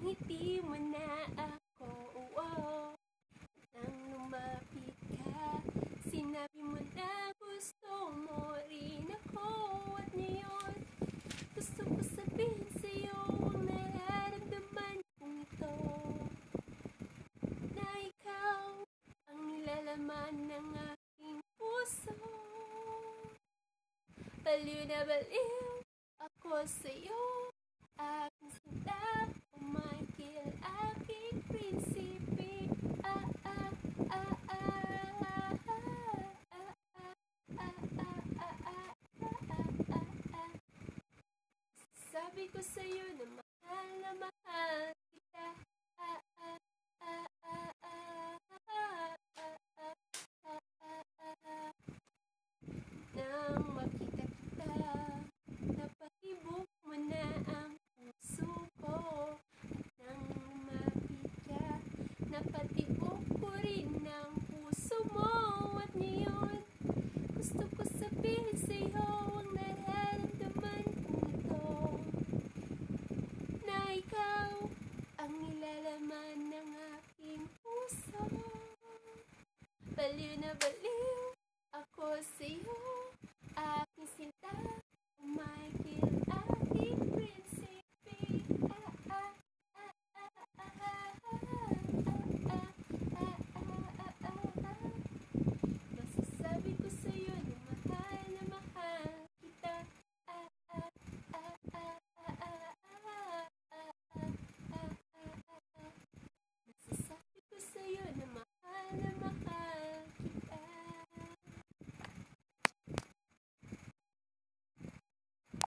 ngiti mo na ako, nang lumapit ka, sinabi mo na gusto mo rin ako. At ngayon, gusto ko sabihin sa'yo ang nararamdaman kong ito, na ikaw ang nilalaman ng aking puso. Baliw na baliw ako sa'yo, aking sinta, oh Michael, aking prinsipe. Sabi ko sa'yo na